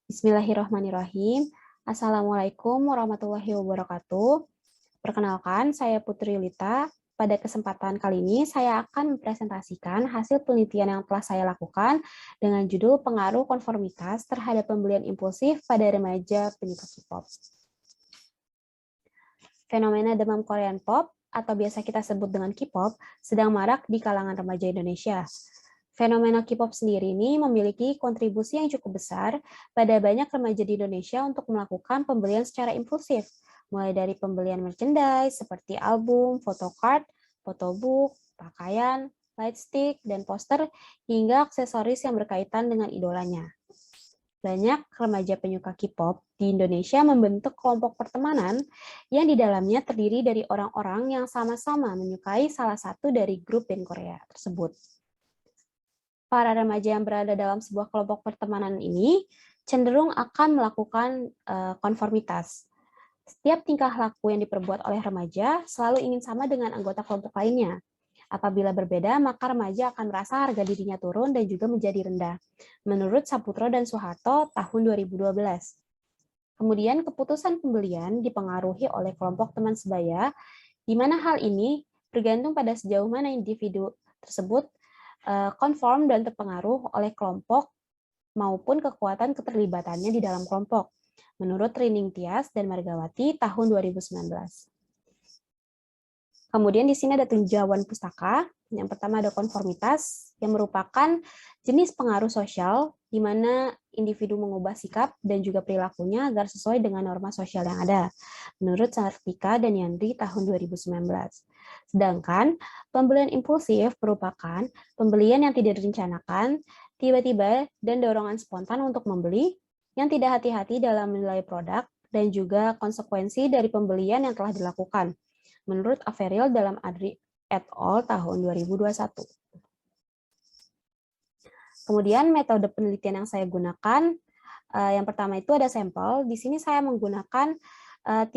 Bismillahirrahmanirrahim. Assalamualaikum warahmatullahi wabarakatuh. Perkenalkan, saya Putri Lita. Pada kesempatan kali ini, saya akan mempresentasikan hasil penelitian yang telah saya lakukan dengan judul pengaruh konformitas terhadap pembelian impulsif pada remaja penyuka K-pop. Fenomena demam Korean pop, atau biasa kita sebut dengan K-pop, sedang marak di kalangan remaja Indonesia. Fenomena K-pop sendiri ini memiliki kontribusi yang cukup besar pada banyak remaja di Indonesia untuk melakukan pembelian secara impulsif, mulai dari pembelian merchandise seperti album, photocard, photobook, pakaian, lightstick, dan poster, hingga aksesoris yang berkaitan dengan idolanya. Banyak remaja penyuka K-pop di Indonesia membentuk kelompok pertemanan yang di dalamnya terdiri dari orang-orang yang sama-sama menyukai salah satu dari grup band Korea tersebut. Para remaja yang berada dalam sebuah kelompok pertemanan ini cenderung akan melakukan konformitas. Setiap tingkah laku yang diperbuat oleh remaja selalu ingin sama dengan anggota kelompok lainnya. Apabila berbeda, maka remaja akan merasa harga dirinya turun dan juga menjadi rendah. Menurut Saputro dan Soeharto tahun 2012. Kemudian keputusan pembelian dipengaruhi oleh kelompok teman sebaya, di mana hal ini bergantung pada sejauh mana individu tersebut konform dan terpengaruh oleh kelompok maupun kekuatan keterlibatannya di dalam kelompok, menurut Rining Tias dan Margawati tahun 2019. Kemudian di sini ada tinjauan pustaka. Yang pertama ada konformitas, yang merupakan jenis pengaruh sosial di mana individu mengubah sikap dan juga perilakunya agar sesuai dengan norma sosial yang ada, menurut Sartika dan Yandri tahun 2019. Sedangkan pembelian impulsif merupakan pembelian yang tidak direncanakan, tiba-tiba, dan dorongan spontan untuk membeli, yang tidak hati-hati dalam menilai produk, dan juga konsekuensi dari pembelian yang telah dilakukan, menurut Averil dalam Adri et al. Tahun 2021. Kemudian metode penelitian yang saya gunakan, yang pertama itu ada sampel. Di sini saya menggunakan 38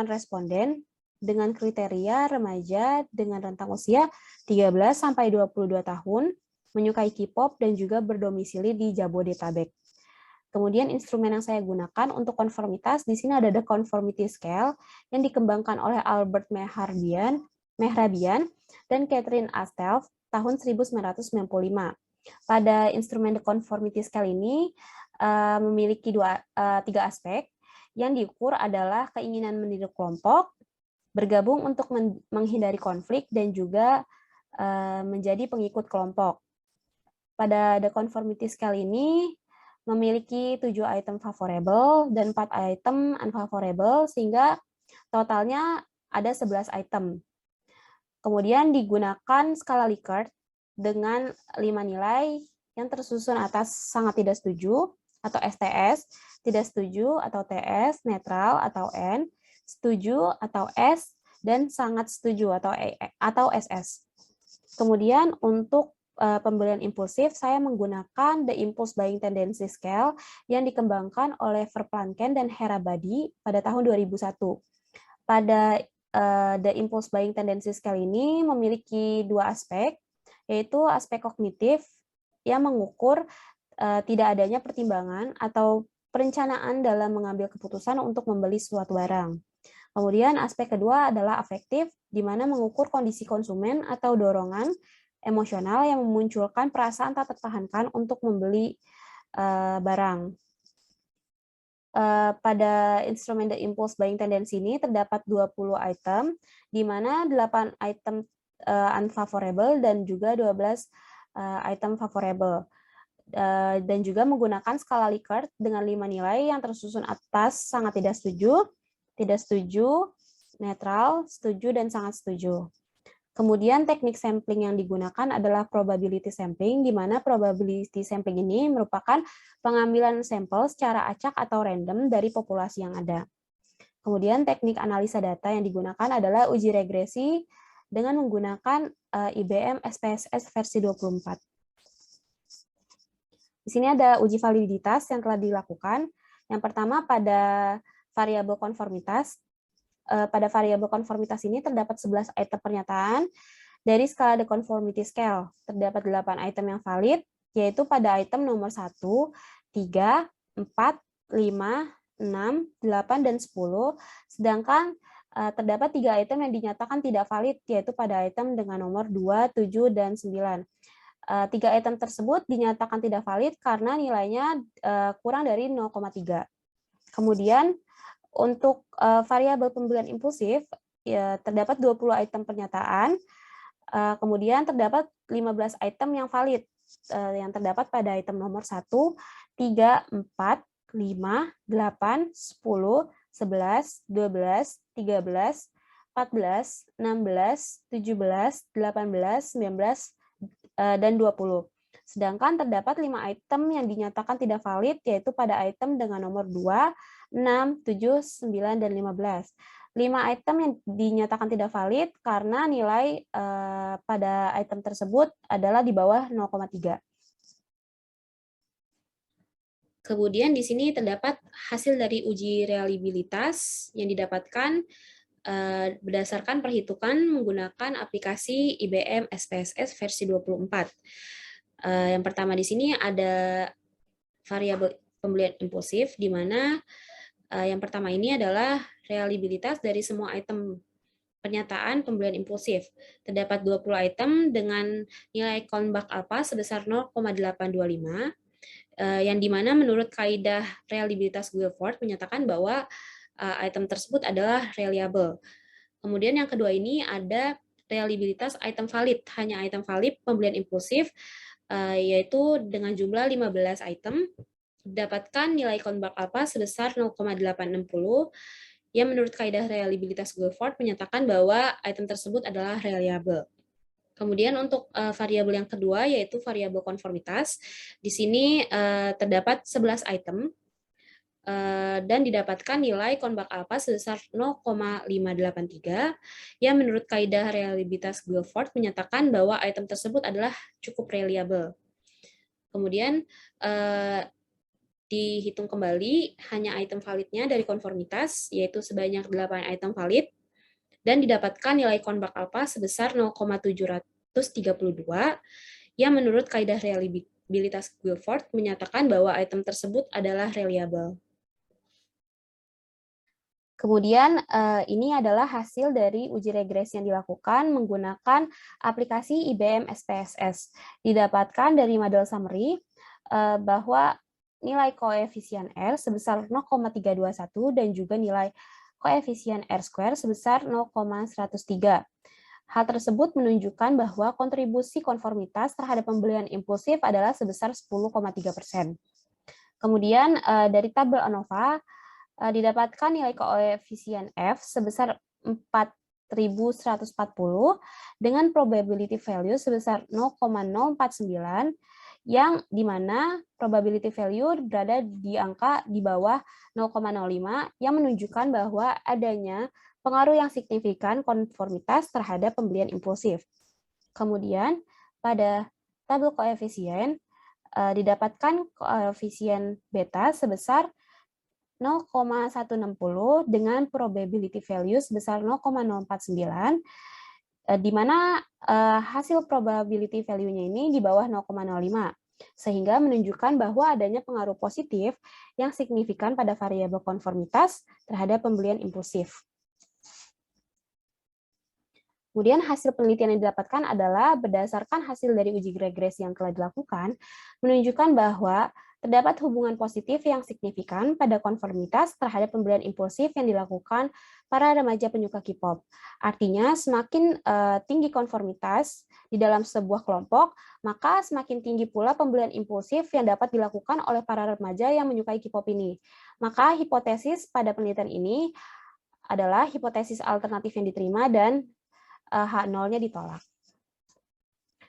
responden dengan kriteria remaja dengan rentang usia 13-22 tahun, menyukai K-pop, dan juga berdomisili di Jabodetabek. Kemudian instrumen yang saya gunakan untuk konformitas, di sini ada the conformity scale yang dikembangkan oleh Albert Mehrabian dan Catherine Astelf tahun 1995. Pada instrumen the conformity scale ini memiliki tiga aspek. Yang diukur adalah keinginan meniru kelompok, bergabung untuk menghindari konflik, dan juga menjadi pengikut kelompok. Pada the conformity scale ini memiliki 7 item favorable dan 4 item unfavorable, sehingga totalnya ada 11 item. Kemudian digunakan skala Likert dengan 5 nilai yang tersusun atas sangat tidak setuju atau STS, tidak setuju atau TS, netral atau N, setuju atau S, dan sangat setuju atau SS. Kemudian untuk pembelian impulsif, saya menggunakan the Impulse Buying Tendency Scale yang dikembangkan oleh Verplanken dan Herabadi pada tahun 2001. Pada the Impulse Buying Tendency Scale ini memiliki dua aspek, yaitu aspek kognitif yang mengukur tidak adanya pertimbangan atau perencanaan dalam mengambil keputusan untuk membeli suatu barang. Kemudian aspek kedua adalah afektif, di mana mengukur kondisi konsumen atau dorongan emosional yang memunculkan perasaan tak tertahankan untuk membeli barang. Pada instrumen the Impulse Buying Tendency ini terdapat 20 item, di mana 8 item unfavorable dan juga 12 item favorable. Dan juga menggunakan skala Likert dengan 5 nilai yang tersusun atas sangat tidak setuju, netral, setuju, dan sangat setuju. Kemudian teknik sampling yang digunakan adalah probability sampling, di mana probability sampling ini merupakan pengambilan sampel secara acak atau random dari populasi yang ada. Kemudian teknik analisa data yang digunakan adalah uji regresi dengan menggunakan IBM SPSS versi 24. Di sini ada uji validitas yang telah dilakukan. Yang pertama pada variabel konformitas. Pada variabel konformitas ini terdapat 11 item pernyataan dari skala the conformity scale. Terdapat 8 item yang valid, yaitu pada item nomor 1, 3, 4, 5, 6, 8, dan 10. Sedangkan terdapat 3 item yang dinyatakan tidak valid, yaitu pada item dengan nomor 2, 7, dan 9. 3 item tersebut dinyatakan tidak valid karena nilainya kurang dari 0,3. Kemudian untuk variabel pembelian impulsif, ya, terdapat 20 item pernyataan, kemudian terdapat 15 item yang valid, yang terdapat pada item nomor 1, 3, 4, 5, 8, 10, 11, 12, 13, 14, 16, 17, 18, 19, dan 20. Sedangkan terdapat 5 item yang dinyatakan tidak valid, yaitu pada item dengan nomor 2, 6, 7, 9, dan 15. 5 item yang dinyatakan tidak valid karena nilai pada item tersebut adalah di bawah 0,3. Kemudian di sini terdapat hasil dari uji reliabilitas yang didapatkan berdasarkan perhitungan menggunakan aplikasi IBM SPSS versi 24. Yang pertama di sini ada variabel pembelian impulsif, di mana yang pertama ini adalah reliabilitas dari semua item pernyataan pembelian impulsif. Terdapat 20 item dengan nilai konbak alpha sebesar 0,825, yang dimana menurut kaidah reliabilitas Guilford menyatakan bahwa item tersebut adalah reliable. Kemudian yang kedua ini ada reliabilitas item valid, hanya item valid pembelian impulsif, yaitu dengan jumlah 15 item, dapatkan nilai konbak alpha sebesar 0,860, yang menurut kaidah reliabilitas Guilford menyatakan bahwa item tersebut adalah reliable. Kemudian untuk variabel yang kedua yaitu variabel konformitas. Di sini terdapat 11 item dan didapatkan nilai konbak alpha sebesar 0,583, yang menurut kaidah reliabilitas Guilford menyatakan bahwa item tersebut adalah cukup reliable. Kemudian dihitung kembali hanya item validnya dari konformitas, yaitu sebanyak 8 item valid, dan didapatkan nilai konbak alpha sebesar 0,732, yang menurut kaidah reliabilitas Guilford menyatakan bahwa item tersebut adalah reliable. Kemudian ini adalah hasil dari uji regresi yang dilakukan menggunakan aplikasi IBM SPSS. Didapatkan dari model summary bahwa nilai koefisien R sebesar 0,321 dan juga nilai koefisien R² sebesar 0,103. Hal tersebut menunjukkan bahwa kontribusi konformitas terhadap pembelian impulsif adalah sebesar 10,3%. Kemudian dari tabel ANOVA didapatkan nilai koefisien F sebesar 4.140 dengan probability value sebesar 0,049, yang dimana probability value berada di angka di bawah 0,05, yang menunjukkan bahwa adanya pengaruh yang signifikan konformitas terhadap pembelian impulsif. Kemudian pada tabel koefisien didapatkan koefisien beta sebesar 0,160 dengan probability value sebesar 0,049, di mana hasil probability value-nya ini di bawah 0,05, sehingga menunjukkan bahwa adanya pengaruh positif yang signifikan pada variabel konformitas terhadap pembelian impulsif. Kemudian hasil penelitian yang didapatkan adalah berdasarkan hasil dari uji regresi yang telah dilakukan, menunjukkan bahwa terdapat hubungan positif yang signifikan pada konformitas terhadap pembelian impulsif yang dilakukan para remaja penyuka K-pop. Artinya, semakin tinggi konformitas di dalam sebuah kelompok, maka semakin tinggi pula pembelian impulsif yang dapat dilakukan oleh para remaja yang menyukai K-pop ini. Maka hipotesis pada penelitian ini adalah hipotesis alternatif yang diterima dan H0-nya ditolak.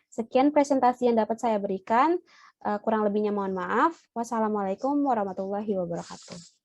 Sekian presentasi yang dapat saya berikan. Kurang lebihnya mohon maaf. Wassalamualaikum warahmatullahi wabarakatuh.